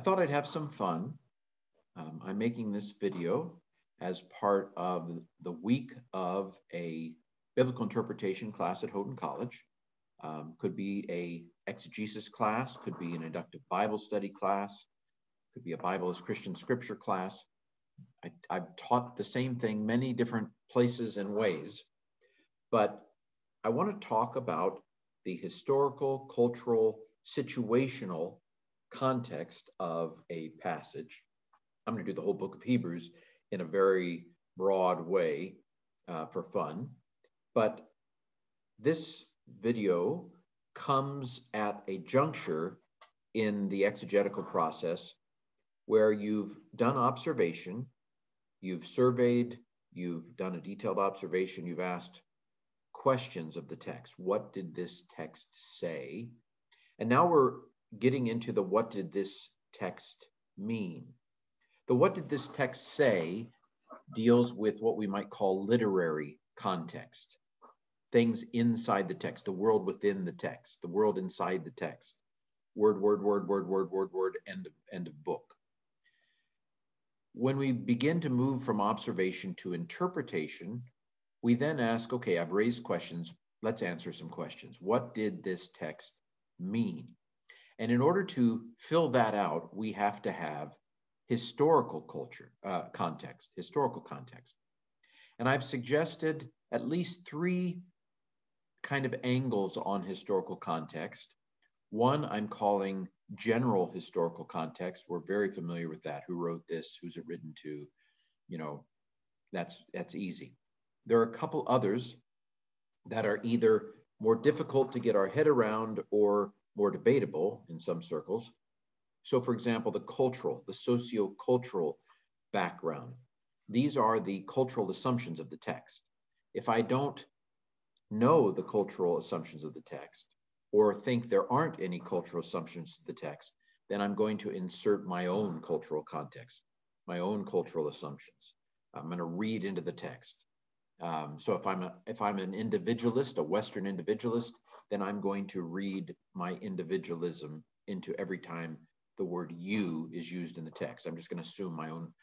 thought I'd have some fun. I'm making this video as part of the week of a biblical interpretation class at Houghton College. Could be a exegesis class, could be an inductive Bible study class, could be a Bible as Christian scripture class. I've taught the same thing many different places and ways, but I want to talk about the historical, cultural, situational context of a passage. I'm going to do the whole book of Hebrews in a very broad way for fun, but this video comes at a juncture in the exegetical process where you've done observation, you've surveyed, you've done a detailed observation, you've asked questions of the text. What did this text say? And now we're getting into the what did this text mean? The what did this text say deals with what we might call literary context. Things inside the text, the world within the text, the world inside the text. Word, end of book. When we begin to move from observation to interpretation, we then ask, okay, I've raised questions. Let's answer some questions. What did this text mean? And in order to fill that out, we have to have historical context. And I've suggested at least three kind of angles on historical context. One I'm calling general historical context. We're very familiar with that. Who wrote this? Who's it written to? You know, that's easy. There are a couple others that are either more difficult to get our head around or more debatable in some circles. So for example, the socio-cultural background. These are the cultural assumptions of the text. If I don't know the cultural assumptions of the text or think there aren't any cultural assumptions to the text, then I'm going to insert my own cultural context, my own cultural assumptions. I'm going to read into the text. So if I'm an individualist, a Western individualist, then I'm going to read my individualism into every time the word you is used in the text. I'm just going to assume my own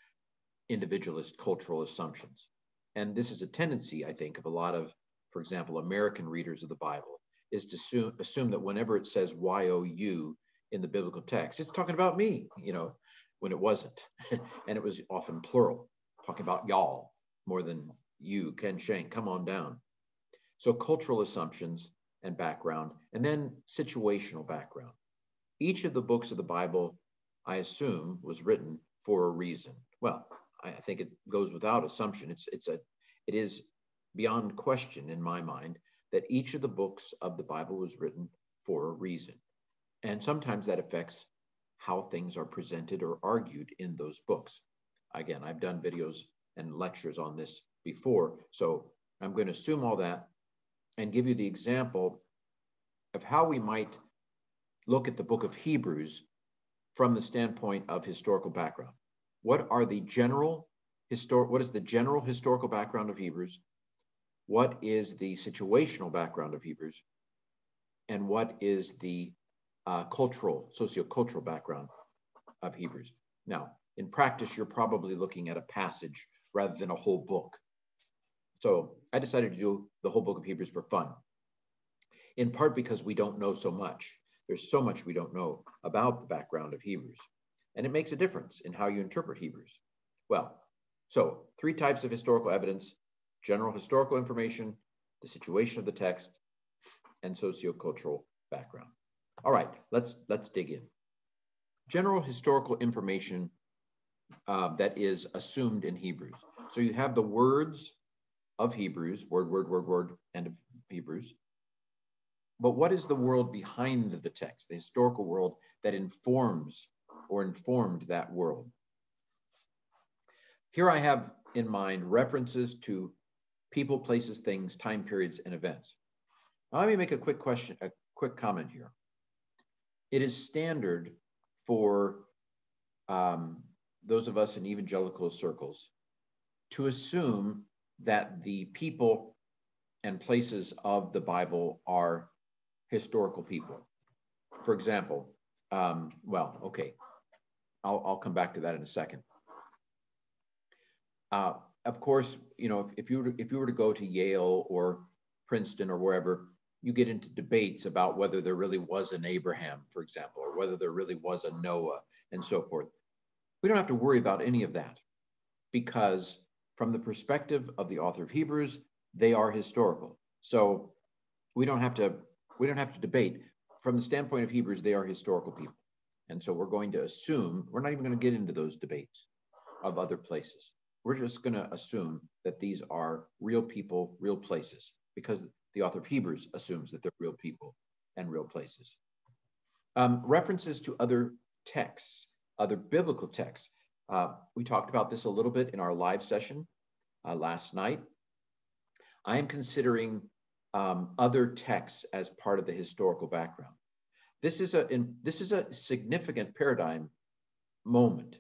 individualist cultural assumptions. And this is a tendency, I think, of a lot of, for example, American readers of the Bible, is to assume that whenever it says Y-O-U in the biblical text, it's talking about me, when it wasn't. And it was often plural, talking about y'all more than you, Ken Shank, come on down. So cultural assumptions and background, and then situational background. Each of the books of the Bible, I assume, was written for a reason. Well, I think it goes without assumption. It is beyond question in my mind that each of the books of the Bible was written for a reason. And sometimes that affects how things are presented or argued in those books. Again, I've done videos and lectures on this before, so I'm going to assume all that and give you the example of how we might look at the book of Hebrews from the standpoint of historical background. What is the general historical background of Hebrews? What is the situational background of Hebrews? And what is the socio-cultural background of Hebrews? Now, in practice, you're probably looking at a passage rather than a whole book. So I decided to do the whole book of Hebrews for fun, in part because we don't know so much. There's so much we don't know about the background of Hebrews, and it makes a difference in how you interpret Hebrews. Well, so three types of historical evidence: general historical information, the situation of the text, and socio-cultural background. All right, let's dig in. General historical information that is assumed in Hebrews. So you have the words of Hebrews, word, end of Hebrews. But what is the world behind the text, the historical world that informs or informed that world? Here I have in mind references to people, places, things, time periods, and events. Now, let me make a quick comment here. It is standard for those of us in evangelical circles to assume that the people and places of the Bible are historical people. For example, I'll come back to that in a second. Of course, if you were to go to Yale or Princeton or wherever, you get into debates about whether there really was an Abraham, for example, or whether there really was a Noah and so forth. We don't have to worry about any of that, because from the perspective of the author of Hebrews, they are historical. So we don't have to debate. From the standpoint of Hebrews, they are historical people. And so we're going to assume, we're not even going to get into those debates of other places. We're just going to assume that these are real people, real places, because the author of Hebrews assumes that they're real people and real places. References to other texts, other biblical texts. We talked about this a little bit in our live session last night. I am considering other texts as part of the historical background. This is a significant paradigm moment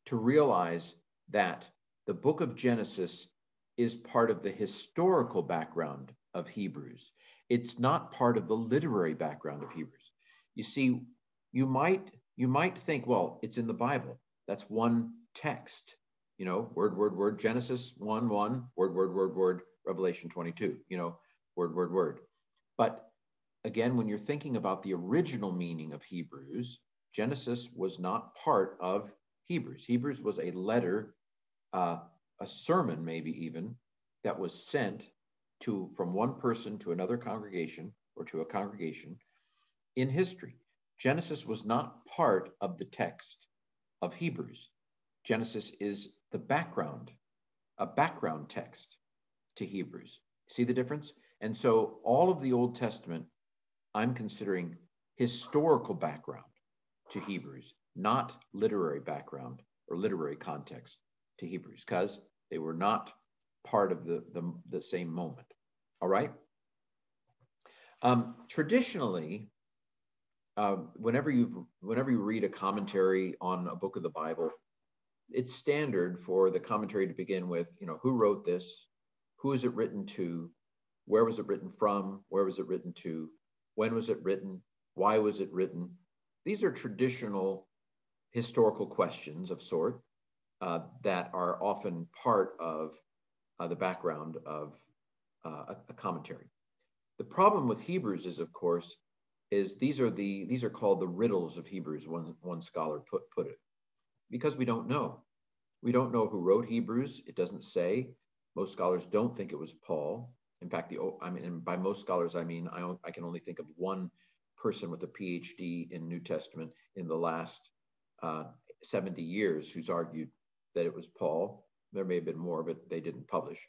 to realize that the book of Genesis is part of the historical background of Hebrews. It's not part of the literary background of Hebrews. You see, you might think, well, it's in the Bible. That's one text, word, Genesis 1:1, word, Revelation 22, word. But again, when you're thinking about the original meaning of Hebrews, Genesis was not part of Hebrews. Hebrews was a letter, a sermon maybe even, that was sent from one person to another congregation or to a congregation in history. Genesis was not part of the text of Hebrews. Genesis is the background, a background text to Hebrews. See the difference? And so all of the Old Testament, I'm considering historical background to Hebrews, not literary background or literary context to Hebrews, because they were not part of the same moment. All right? Traditionally, whenever you read a commentary on a book of the Bible, it's standard for the commentary to begin with, who wrote this, who is it written to, where was it written from, where was it written to, when was it written, why was it written. These are traditional historical questions of sort that are often part of the background of a commentary. The problem with Hebrews is, of course, these are called the riddles of Hebrews. One scholar put it, because we don't know. We don't know who wrote Hebrews. It doesn't say. Most scholars don't think it was Paul. In fact, and by most scholars, I mean I can only think of one person with a PhD in New Testament in the last 70 years who's argued that it was Paul. There may have been more, but they didn't publish.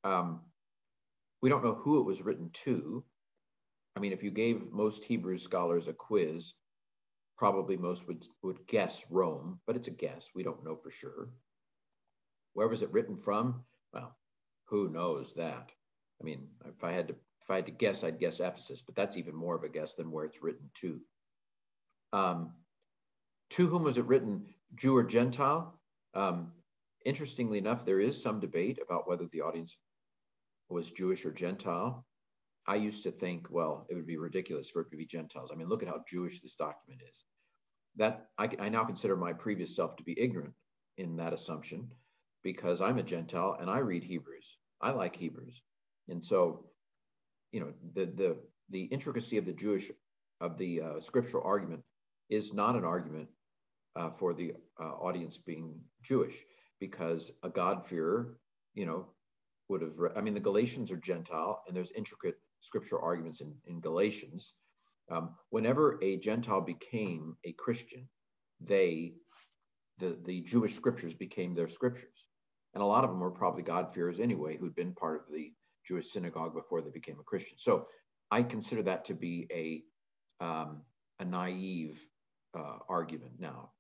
We don't know who it was written to. I mean, if you gave most Hebrew scholars a quiz, probably most would guess Rome, but it's a guess. We don't know for sure. Where was it written from? Well, who knows that? I mean, if I had to guess, I'd guess Ephesus, but that's even more of a guess than where it's written to. To whom was it written, Jew or Gentile? Interestingly enough, there is some debate about whether the audience was Jewish or Gentile. I used to think, well, it would be ridiculous for it to be Gentiles. I mean, look at how Jewish this document is. That I now consider my previous self to be ignorant in that assumption, because I'm a Gentile and I read Hebrews. I like Hebrews. And so, the intricacy of the scriptural argument is not an argument for the audience being Jewish, because a God-fearer, would have the Galatians are Gentile, and there's intricate scriptural arguments in Galatians. Whenever a Gentile became a Christian, the Jewish scriptures became their scriptures. And a lot of them were probably God-fearers anyway, who'd been part of the Jewish synagogue before they became a Christian. So I consider that to be a naive argument. Now,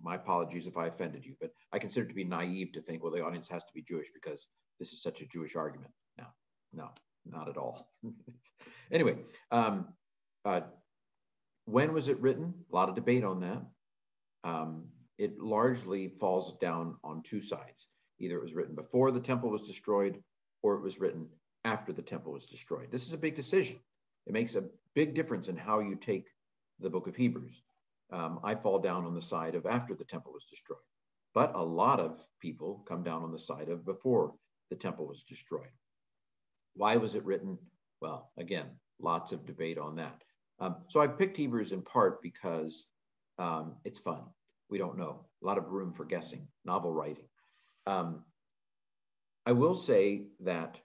my apologies if I offended you, but I consider it to be naive to think, well, the audience has to be Jewish because this is such a Jewish argument. No, not at all. Anyway, when was it written? A lot of debate on that. It largely falls down on two sides. Either it was written before the temple was destroyed, or it was written after the temple was destroyed. This is a big decision. It makes a big difference in how you take the book of Hebrews. I fall down on the side of after the temple was destroyed. But a lot of people come down on the side of before the temple was destroyed. Why was it written? Well, again, lots of debate on that. So I picked Hebrews in part because it's fun. We don't know. A lot of room for guessing, novel writing. I will say that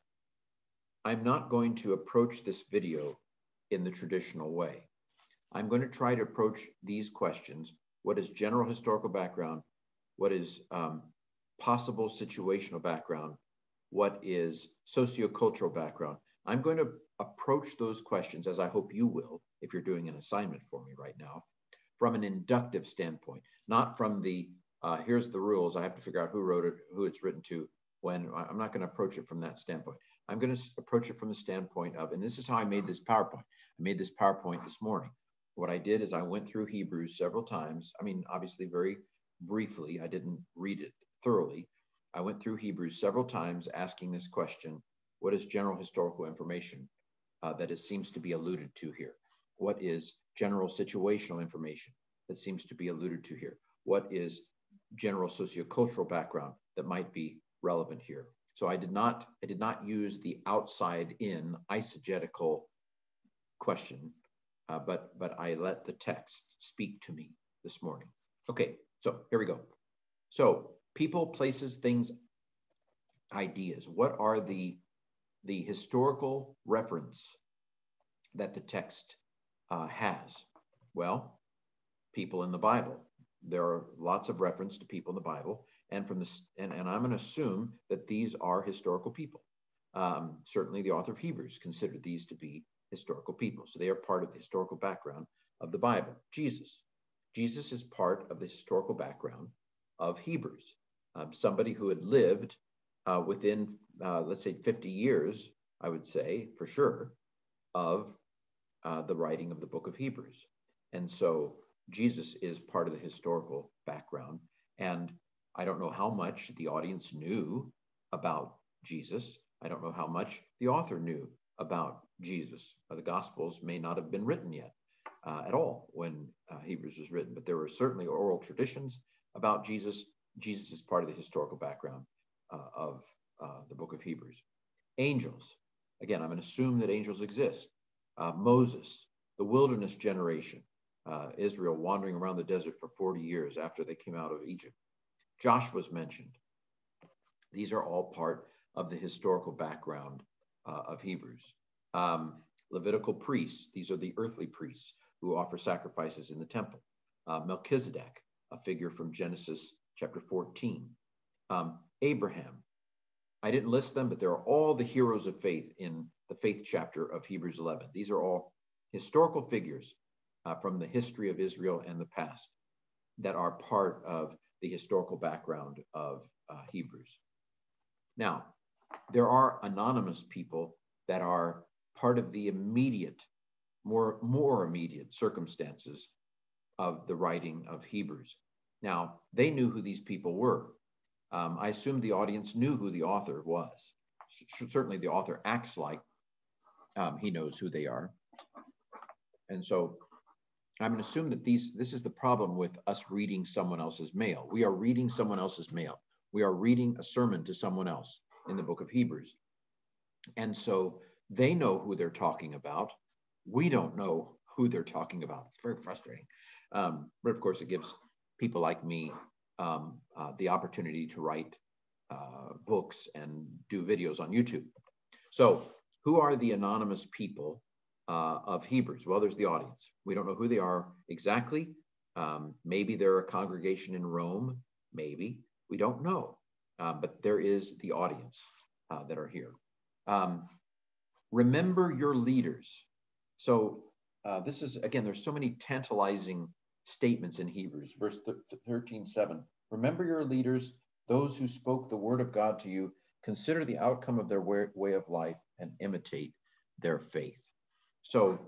I'm not going to approach this video in the traditional way. I'm going to try to approach these questions. What is general historical background? What is possible situational background? What is socio-cultural background? I'm going to approach those questions, as I hope you will, if you're doing an assignment for me right now, from an inductive standpoint, not from the, here's the rules, I have to figure out who wrote it, who it's written to, when I'm not going to approach it from that standpoint. I'm going to approach it from the standpoint of, and this is how I made this PowerPoint. I made this PowerPoint this morning. What I did is I went through Hebrews several times. I mean, obviously very briefly. I didn't read it thoroughly. I went through Hebrews several times asking this question: what is general historical information that it seems to be alluded to here? What is general situational information that seems to be alluded to here? What is general sociocultural background that might be relevant here? So I did not use the outside in eisegetical question, but I let the text speak to me this morning. Okay, so here we go. So people, places, things, ideas. What are the historical reference that the text has? Well, people in the Bible. There are lots of reference to people in the Bible, and from this, and I'm going to assume that these are historical people. Certainly, the author of Hebrews considered these to be historical people, so they are part of the historical background of the Bible. Jesus is part of the historical background of Hebrews. Somebody who had lived within, let's say, 50 years, I would say for sure, of the writing of the book of Hebrews, and so Jesus is part of the historical background. And I don't know how much the audience knew about Jesus. I don't know how much the author knew about Jesus. The Gospels may not have been written yet at all when Hebrews was written, but there were certainly oral traditions about Jesus. Jesus is part of the historical background of the book of Hebrews. Angels. Again, I'm going to assume that angels exist. Moses, the wilderness generation. Israel wandering around the desert for 40 years after they came out of Egypt. Joshua's mentioned. These are all part of the historical background of Hebrews. Levitical priests, these are the earthly priests who offer sacrifices in the temple. Melchizedek, a figure from Genesis chapter 14. Abraham, I didn't list them, but there are all the heroes of faith in the faith chapter of Hebrews 11. These are all historical figures from the history of Israel and the past that are part of the historical background of Hebrews. Now, there are anonymous people that are part of the immediate, more immediate circumstances of the writing of Hebrews. Now, they knew who these people were. I assume the audience knew who the author was. Certainly the author acts like he knows who they are. And so I'm going to assume that this is the problem with us reading someone else's mail. We are reading someone else's mail. We are reading a sermon to someone else in the book of Hebrews. And so they know who they're talking about. We don't know who they're talking about. It's very frustrating. But of course, it gives people like me the opportunity to write books and do videos on YouTube. So who are the anonymous people of Hebrews? Well, there's the audience. We don't know who they are exactly. Maybe they're a congregation in Rome. Maybe. We don't know. But there is the audience that are here. Remember your leaders. So this is, again, there's so many tantalizing statements in Hebrews. Verse 13:7. Remember your leaders, those who spoke the word of God to you. Consider the outcome of their way of life and imitate their faith. So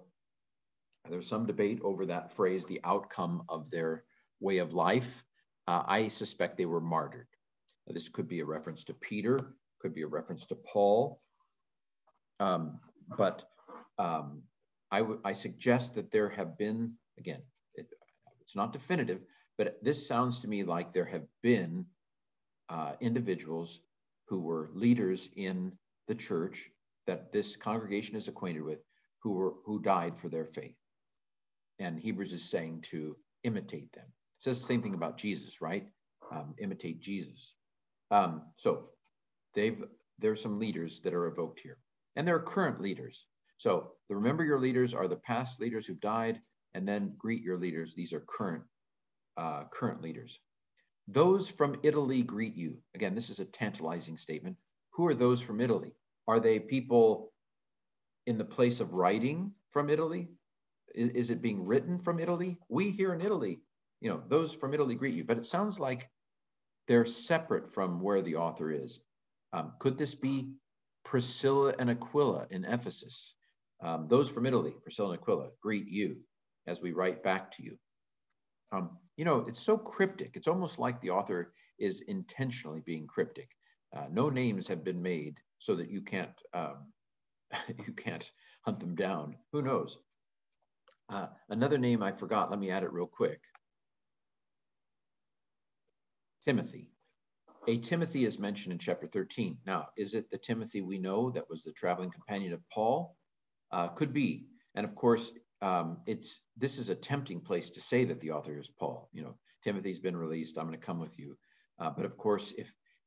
there's some debate over that phrase, the outcome of their way of life. I suspect they were martyred. This could be a reference to Peter, could be a reference to Paul. But I suggest that there have been, again, I would It's not definitive, but this sounds to me like there have been individuals who were leaders in the church that this congregation is acquainted with, who died for their faith. And Hebrews is saying to imitate them. It says the same thing about Jesus, right? Imitate Jesus. So there's some leaders that are evoked here. And there are current leaders. So the remember your leaders are the past leaders who've died, and then greet your leaders. These are current leaders. Those from Italy greet you. Again, this is a tantalizing statement. Who are those from Italy? Are they people in the place of writing from Italy? Is it being written from Italy? We here in Italy, those from Italy greet you. But it sounds like they're separate from where the author is. Could this be Priscilla and Aquila in Ephesus? Those from Italy, Priscilla and Aquila, greet you as we write back to you. It's so cryptic. It's almost like the author is intentionally being cryptic. No names have been made so that you can't hunt them down. Who knows? Another name I forgot. Let me add it real quick. Timothy. A Timothy is mentioned in chapter 13. Now, is it the Timothy we know that was the traveling companion of Paul? Could be. And of course, this is a tempting place to say that the author is Paul. Timothy's been released. I'm going to come with you. But of course,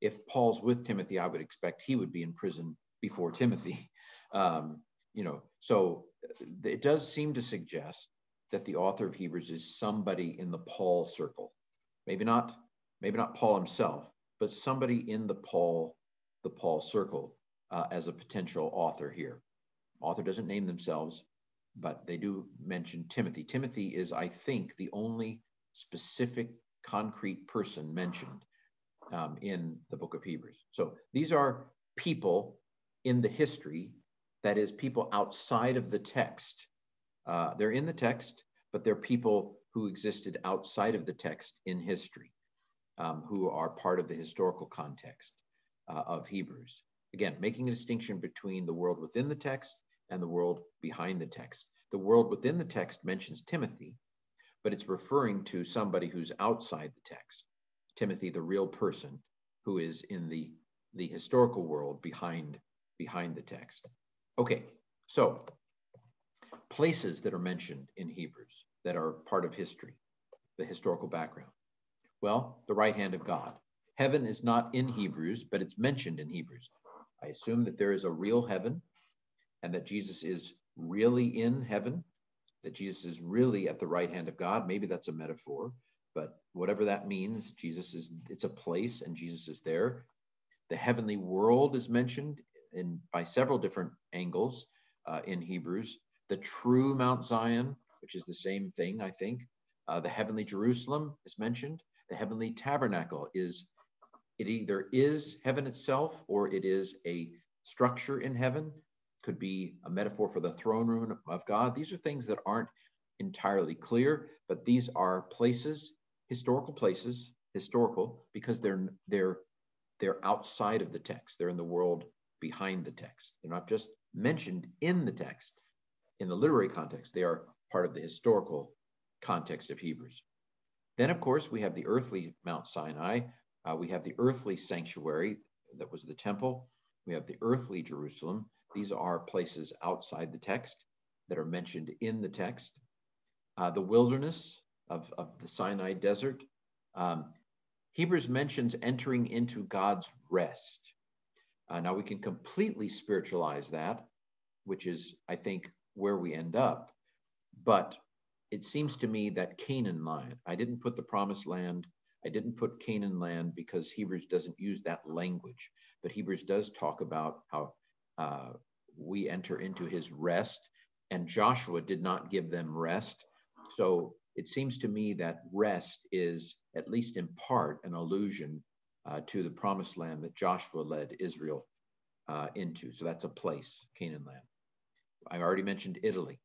if Paul's with Timothy, I would expect he would be in prison before Timothy. So it does seem to suggest that the author of Hebrews is somebody in the Paul circle. Maybe not Paul himself, but somebody in the Paul circle as a potential author here. Author doesn't name themselves, but they do mention Timothy. Timothy is, I think, the only specific concrete person mentioned in the book of Hebrews. So these are people in the history, that is, people outside of the text. They're in the text, but they're people who existed outside of the text in history, who are part of the historical context of Hebrews. Again, making a distinction between the world within the text and the world behind the text. The world within the text mentions Timothy, but it's referring to somebody who's outside the text. Timothy, the real person who is in the historical world behind the text. Okay, so places that are mentioned in Hebrews that are part of history, the historical background. Well, the right hand of God. Heaven is not in Hebrews, but it's mentioned in Hebrews. I assume that there is a real heaven and that Jesus is really in heaven, that Jesus is really at the right hand of God. Maybe that's a metaphor, but whatever that means, it's a place and Jesus is there. The heavenly world is mentioned by several different angles in Hebrews. The true Mount Zion, which is the same thing, I think. The heavenly Jerusalem is mentioned. The heavenly tabernacle it either is heaven itself or it is a structure in heaven. Could be a metaphor for the throne room of God. These are things that aren't entirely clear, but these are places, historical places, because they're outside of the text. They're in the world behind the text. They're not just mentioned in the text, in the literary context. They are part of the historical context of Hebrews. Then, of course, we have the earthly Mount Sinai. We have the earthly sanctuary that was the temple. We have the earthly Jerusalem. These are places outside the text that are mentioned in the text. The wilderness of the Sinai desert. Hebrews mentions entering into God's rest. Now we can completely spiritualize that, which is, I think, where we end up. But it seems to me that Canaan land, I didn't put the promised land, I didn't put Canaan land because Hebrews doesn't use that language, but Hebrews does talk about how we enter into his rest, and Joshua did not give them rest. So it seems to me that rest is, at least in part, an allusion to the promised land that Joshua led Israel into. So that's a place, Canaan land. I already mentioned Italy,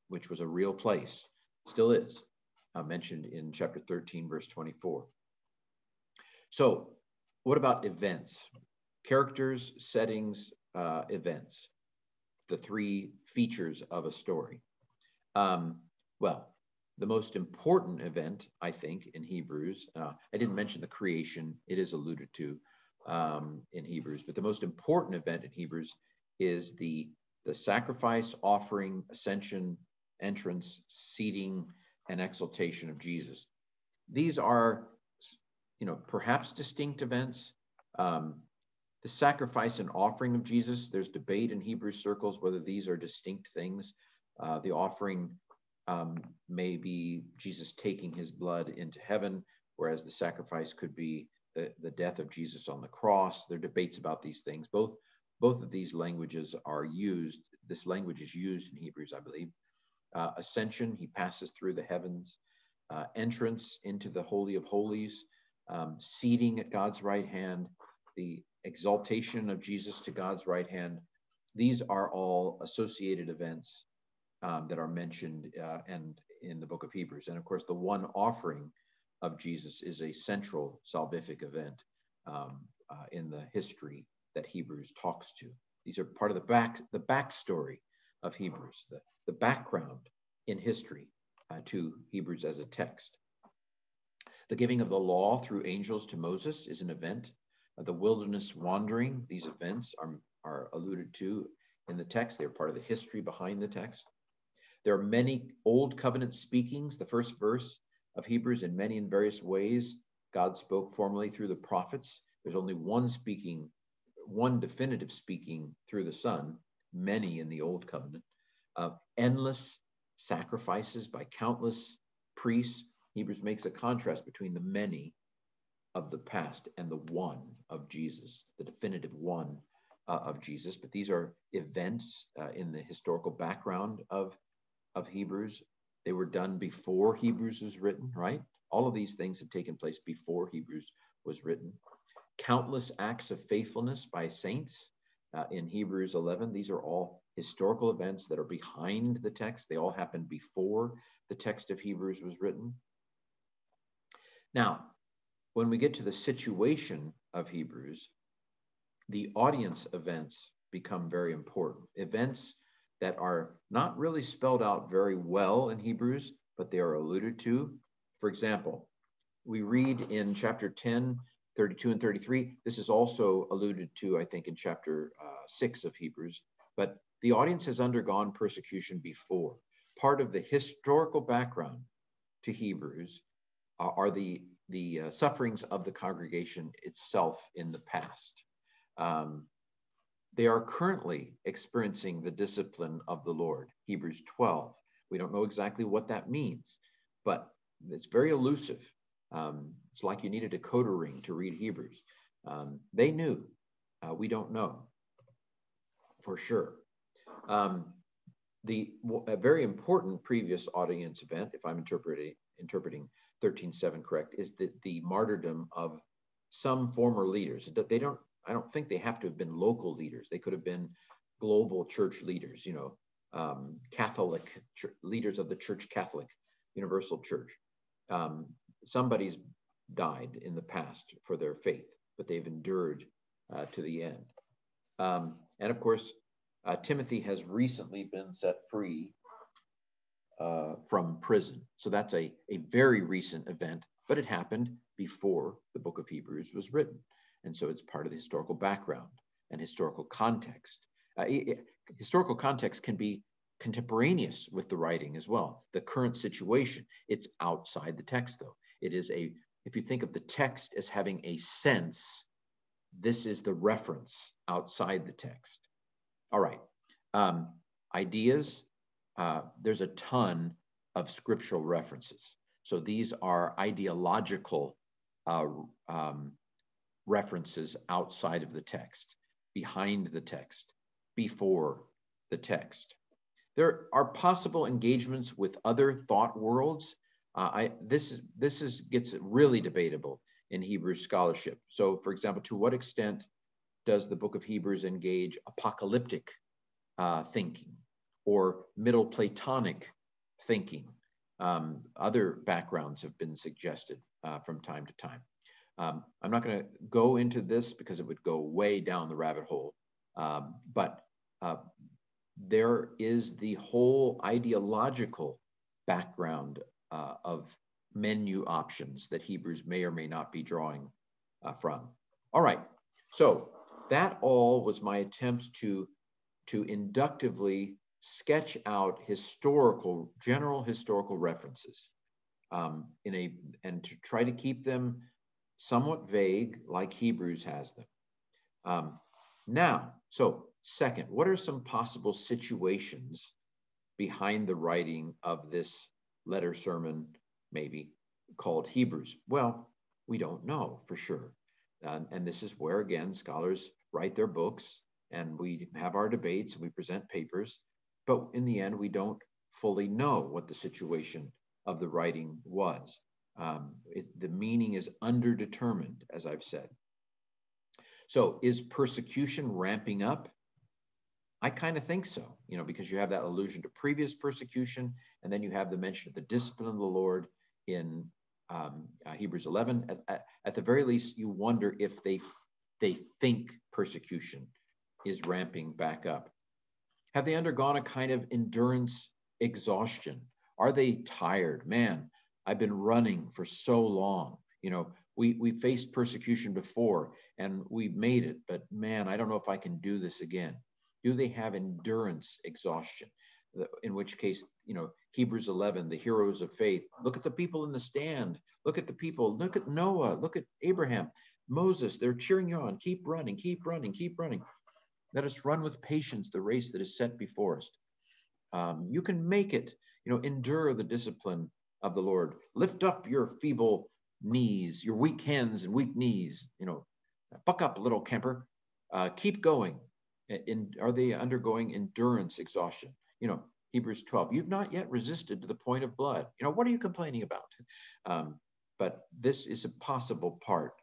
which was a real place, still is, mentioned in chapter 13, verse 24. So what about events? Characters, settings, events, the three features of a story. Well, the most important event, I think, in Hebrews, I didn't mention the creation, it is alluded to in Hebrews, but the most important event in Hebrews is the sacrifice, offering, ascension, entrance, seating, and exaltation of Jesus. These are, perhaps distinct events. The sacrifice and offering of Jesus, there's debate in Hebrew circles whether these are distinct things. The offering may be Jesus taking his blood into heaven, whereas the sacrifice could be the death of Jesus on the cross. There are debates about these things. Both of these languages are used. This language is used in Hebrews, I believe. Ascension, he passes through the heavens. Entrance into the Holy of Holies. Seating at God's right hand. The exaltation of Jesus to God's right hand. These are all associated events that are mentioned and in the book of Hebrews. And of course, the one offering of Jesus is a central salvific event in the history that Hebrews talks to. These are part of the backstory of Hebrews, the background in history to Hebrews as a text. The giving of the law through angels to Moses is an event. The wilderness wandering, these events are alluded to in the text. They're part of the history behind the text. There are many old covenant speakings. The first verse of Hebrews, in many and various ways, God spoke formally through the prophets. There's only one definitive speaking through the Son, many in the old covenant. Endless sacrifices by countless priests. Hebrews makes a contrast between the many of the past and the one of Jesus, the definitive one of Jesus. But these are events in the historical background of Hebrews. They were done before Hebrews was written, right? All of these things had taken place before Hebrews was written. Countless acts of faithfulness by saints in Hebrews 11. These are all historical events that are behind the text. They all happened before the text of Hebrews was written. Now, when we get to the situation of Hebrews, the audience events become very important. Events that are not really spelled out very well in Hebrews, but they are alluded to. For example, we read in chapter 10, 32 and 33. This is also alluded to, I think, in chapter 6 of Hebrews. But the audience has undergone persecution before. Part of the historical background to Hebrews are the sufferings of the congregation itself in the past. They are currently experiencing the discipline of the Lord, Hebrews 12. We don't know exactly what that means, but it's very elusive. It's like you need a decoder ring to read Hebrews. They knew. We don't know for sure. A very important previous audience event, if I'm interpreting 13:7 correct, is the martyrdom of some former leaders. I don't think they have to have been local leaders. They could have been global church leaders, Catholic leaders of the Church Catholic, Universal Church. Somebody's died in the past for their faith, but they've endured to the end. And of course, Timothy has recently been set free from prison. So that's a very recent event, but it happened before the book of Hebrews was written. And so it's part of the historical background and historical context. Historical context can be contemporaneous with the writing as well. The current situation, it's outside the text though. It is if you think of the text as having a sense, this is the reference outside the text. All right. Ideas. There's a ton of scriptural references. So these are ideological references outside of the text, behind the text, before the text. There are possible engagements with other thought worlds. This gets really debatable in Hebrew scholarship. So, for example, to what extent does the book of Hebrews engage apocalyptic thinking or Middle Platonic thinking? Other backgrounds have been suggested from time to time. I'm not going to go into this because it would go way down the rabbit hole, but there is the whole ideological background of menu options that Hebrews may or may not be drawing from. All right, so that all was my attempt to inductively sketch out general historical references and to try to keep them somewhat vague, like Hebrews has them. Now, so second, what are some possible situations behind the writing of this letter sermon, maybe called Hebrews? Well, we don't know for sure. And this is where, again, scholars write their books and we have our debates and we present papers. But in the end, we don't fully know what the situation of the writing was. The meaning is underdetermined, as I've said. So is persecution ramping up? I kind of think so, because you have that allusion to previous persecution, and then you have the mention of the discipline of the Lord in Hebrews 11. At the very least, you wonder if they think persecution is ramping back up. Have they undergone a kind of endurance exhaustion? Are they tired? Man, I've been running for so long. We faced persecution before and we made it, but man, I don't know if I can do this again. Do they have endurance exhaustion? In which case, Hebrews 11, the heroes of faith, look at the people in the stand. Look at the people. Look at Noah. Look at Abraham, Moses. They're cheering you on. Keep running, keep running, keep running. Let us run with patience the race that is set before us. You can make it. Endure the discipline of the Lord. Lift up your feeble knees, your weak hands and weak knees. Buck up, little camper. Keep going. Are they undergoing endurance exhaustion? Hebrews 12, you've not yet resisted to the point of blood. What are you complaining about? But this is a possible part,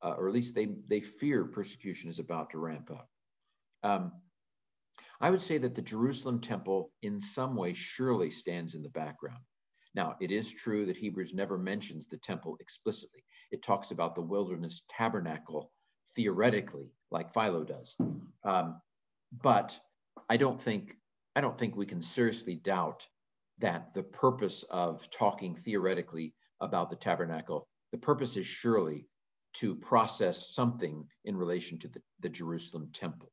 or at least they fear persecution is about to ramp up. I would say that the Jerusalem temple in some way surely stands in the background. Now, it is true that Hebrews never mentions the temple explicitly. It talks about the wilderness tabernacle theoretically, like Philo does. But I don't think we can seriously doubt that the purpose of talking theoretically about the tabernacle, the purpose is surely to process something in relation to the Jerusalem temple.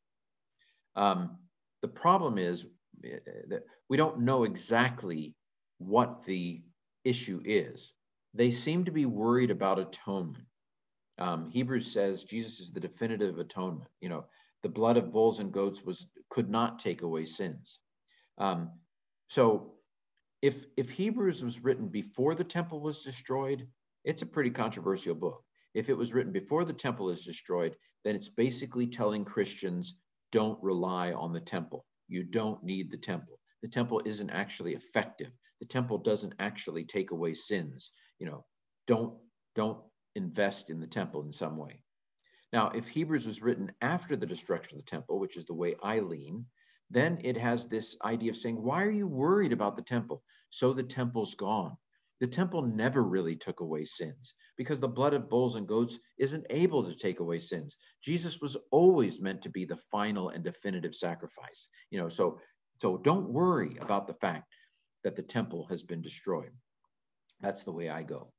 The problem is that we don't know exactly what the issue is. They seem to be worried about atonement. Hebrews says Jesus is the definitive atonement. The blood of bulls and goats could not take away sins. So if Hebrews was written before the temple was destroyed, it's a pretty controversial book. If it was written before the temple is destroyed, then it's basically telling Christians, don't rely on the temple. You don't need the temple. The temple isn't actually effective. The temple doesn't actually take away sins. Don't invest in the temple in some way. Now, if Hebrews was written after the destruction of the temple, which is the way I lean, then it has this idea of saying, why are you worried about the temple? So the temple's gone. The temple never really took away sins because the blood of bulls and goats isn't able to take away sins. Jesus was always meant to be the final and definitive sacrifice. So don't worry about the fact that the temple has been destroyed. That's the way I go.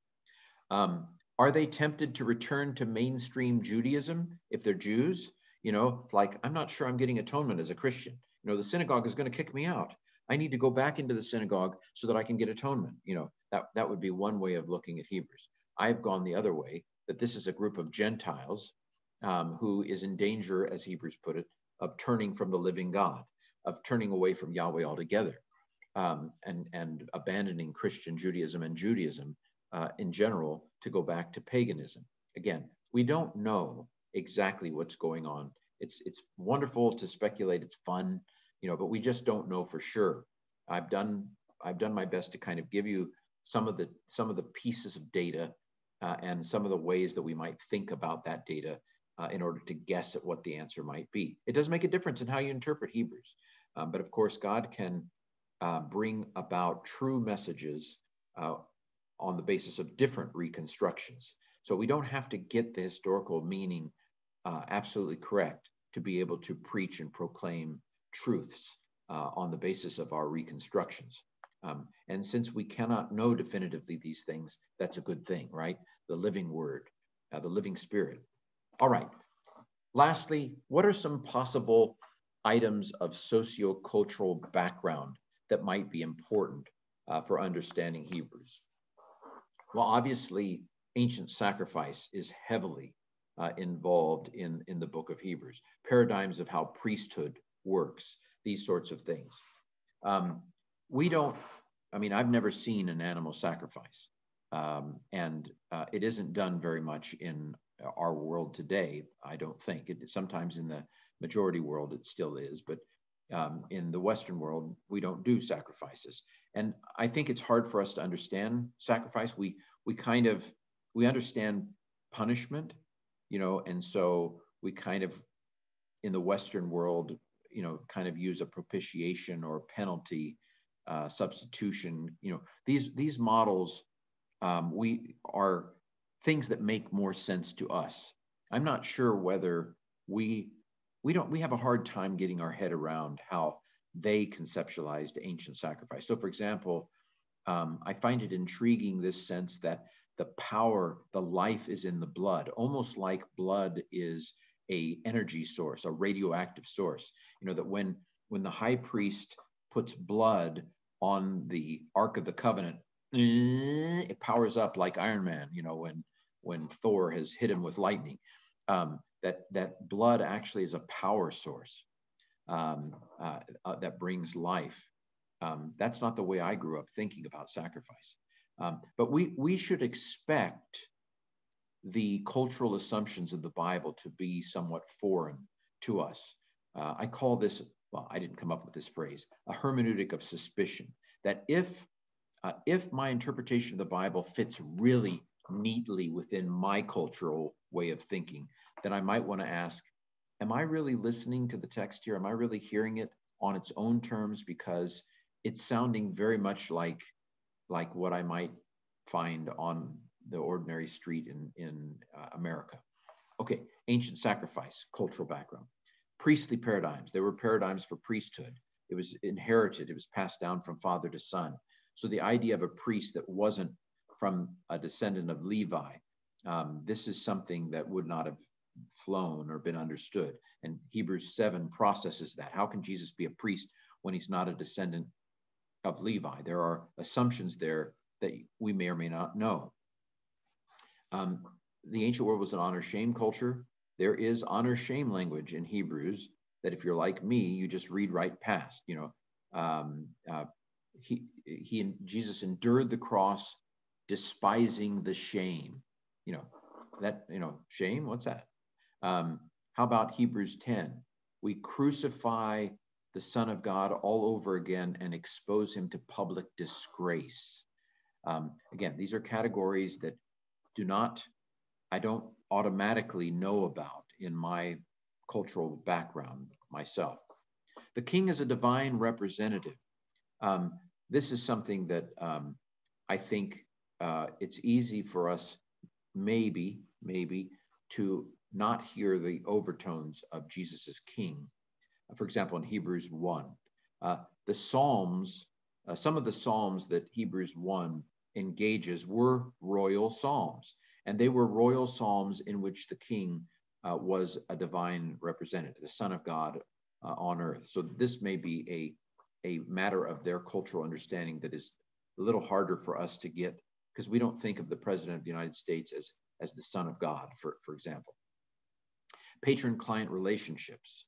Are they tempted to return to mainstream Judaism if they're Jews? Like, I'm not sure I'm getting atonement as a Christian. The synagogue is going to kick me out. I need to go back into the synagogue so that I can get atonement. That would be one way of looking at Hebrews. I've gone the other way, that this is a group of Gentiles who is in danger, as Hebrews put it, of turning from the living God, of turning away from Yahweh altogether, and abandoning Christian Judaism and Judaism in general to go back to paganism. Again, we don't know exactly what's going on. It's wonderful to speculate. It's fun, but we just don't know for sure. I've done my best to kind of give you some of the pieces of data and some of the ways that we might think about that data in order to guess at what the answer might be. It does make a difference in how you interpret Hebrews, but of course God can bring about true messages on the basis of different reconstructions. So we don't have to get the historical meaning absolutely correct to be able to preach and proclaim truths on the basis of our reconstructions. And since we cannot know definitively these things, that's a good thing, right? The living word, the living spirit. All right. Lastly, what are some possible items of socio-cultural background that might be important for understanding Hebrews? Well, obviously, ancient sacrifice is heavily involved in the book of Hebrews. Paradigms of how priesthood works, these sorts of things. We don't, I mean, I've never seen an animal sacrifice, and it isn't done very much in our world today, I don't think. Sometimes in the majority world it still is, but in the Western world, we don't do sacrifices. And I think it's hard for us to understand sacrifice. We understand punishment, and so we kind of, in the Western world, kind of use a propitiation or penalty, substitution. These models, we are things that make more sense to us. I'm not sure whether we have a hard time getting our head around how they conceptualized ancient sacrifice. So, for example, I find it intriguing, this sense that the power, the life is in the blood, almost like blood is a energy source, a radioactive source. That when the high priest puts blood on the Ark of the Covenant, it powers up like Iron Man, when Thor has hit him with lightning. That blood actually is a power source that brings life. That's not the way I grew up thinking about sacrifice. But we should expect the cultural assumptions of the Bible to be somewhat foreign to us. I call this, well, I didn't come up with this phrase, a hermeneutic of suspicion, that if my interpretation of the Bible fits really neatly within my cultural way of thinking, then I might want to ask, am I really listening to the text here? Am I really hearing it on its own terms? Because it's sounding very much like what I might find on the ordinary street in America. Okay, ancient sacrifice, cultural background. Priestly paradigms. There were paradigms for priesthood. It was inherited. It was passed down from father to son. So the idea of a priest that wasn't from a descendant of Levi, this is something that would not have flown or been understood. And Hebrews 7 processes that. How can Jesus be a priest when he's not a descendant of Levi? There are assumptions there that we may or may not know. The ancient world was an honor-shame culture. There is honor-shame language in Hebrews that, if you're like me, you just read right past. Jesus endured the cross, despising the shame. Shame. What's that? How about Hebrews 10? We crucify the Son of God all over again and expose him to public disgrace. Again, these are categories that I don't automatically know about in my cultural background myself. The king is a divine representative. This is something that I think it's easy for us, maybe, to not hear the overtones of Jesus as king. For example, in Hebrews 1, the Psalms, some of the Psalms that Hebrews 1 engages were royal Psalms, and they were royal Psalms in which the king was a divine representative, the Son of God on earth. So this may be a matter of their cultural understanding that is a little harder for us to get, because we don't think of the President of the United States as the Son of God, for example. Patron-client relationships.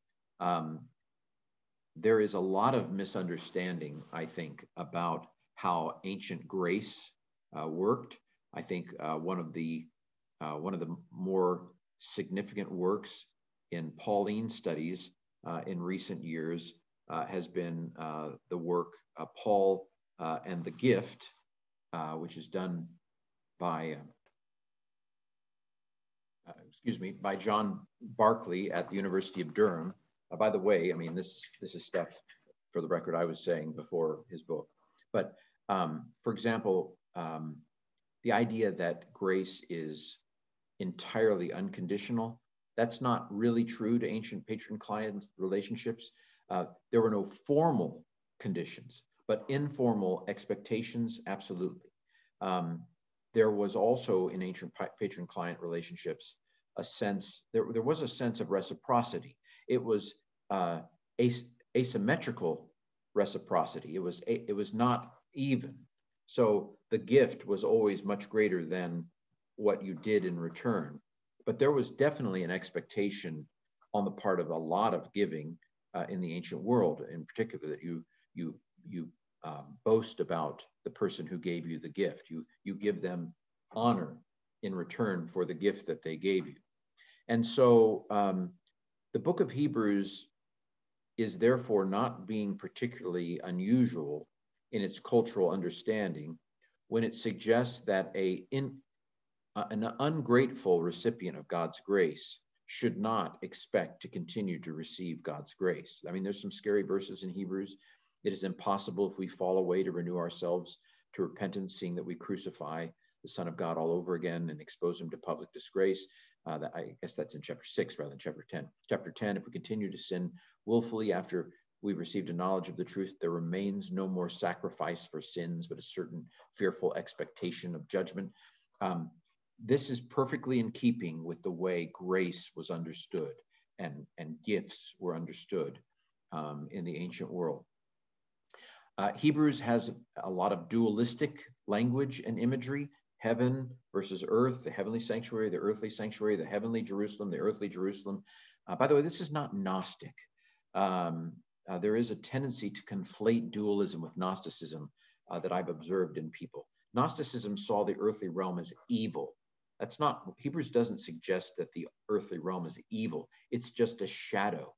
There is a lot of misunderstanding, I think, about how ancient grace worked. I think one of the more significant works in Pauline studies in recent years has been the work Paul and the Gift, which is done by by John Barclay at the University of Durham. By the way, I mean, this is stuff, for the record, I was saying before his book. But for example, the idea that grace is entirely unconditional, that's not really true to ancient patron-client relationships. There were no formal conditions, but informal expectations, absolutely. There was also in ancient patron-client relationships a sense, there was a sense of reciprocity. It was asymmetrical reciprocity. It was not even. So the gift was always much greater than what you did in return. But there was definitely an expectation on the part of a lot of giving in the ancient world, in particular, that you boast about the person who gave you the gift. You give them honor in return for the gift that they gave you. And so the book of Hebrews is therefore not being particularly unusual in its cultural understanding when it suggests that an ungrateful recipient of God's grace should not expect to continue to receive God's grace. I mean, there's some scary verses in Hebrews. It is impossible if we fall away to renew ourselves to repentance, seeing that we crucify the Son of God all over again and expose him to public disgrace. I guess that's in chapter 6 rather than chapter 10. Chapter 10, if we continue to sin willfully after we've received a knowledge of the truth, there remains no more sacrifice for sins, but a certain fearful expectation of judgment. This is perfectly in keeping with the way grace was understood and gifts were understood in the ancient world. Hebrews has a lot of dualistic language and imagery: heaven versus earth, the heavenly sanctuary, the earthly sanctuary, the heavenly Jerusalem, the earthly Jerusalem. By the way, this is not Gnostic. There is a tendency to conflate dualism with Gnosticism that I've observed in people. Gnosticism saw the earthly realm as evil. That's not, Hebrews doesn't suggest that the earthly realm is evil. It's just a shadow.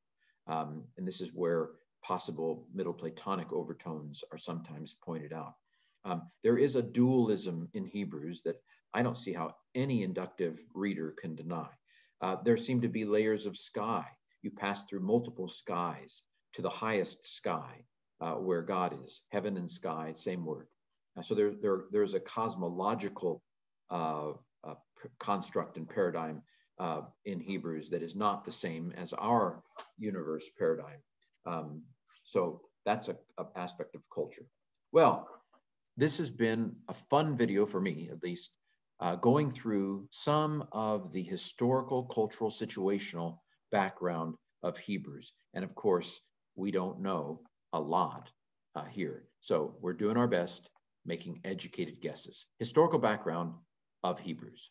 And this is where possible Middle Platonic overtones are sometimes pointed out. There is a dualism in Hebrews that I don't see how any inductive reader can deny. There seem to be layers of sky. You pass through multiple skies to the highest sky where God is. Heaven and sky, same word. So there's a cosmological construct and paradigm in Hebrews that is not the same as our universe paradigm. So that's an aspect of culture. Well, this has been a fun video for me, at least, going through some of the historical, cultural, situational background of Hebrews. And of course, we don't know a lot here. So we're doing our best making educated guesses. Historical background of Hebrews.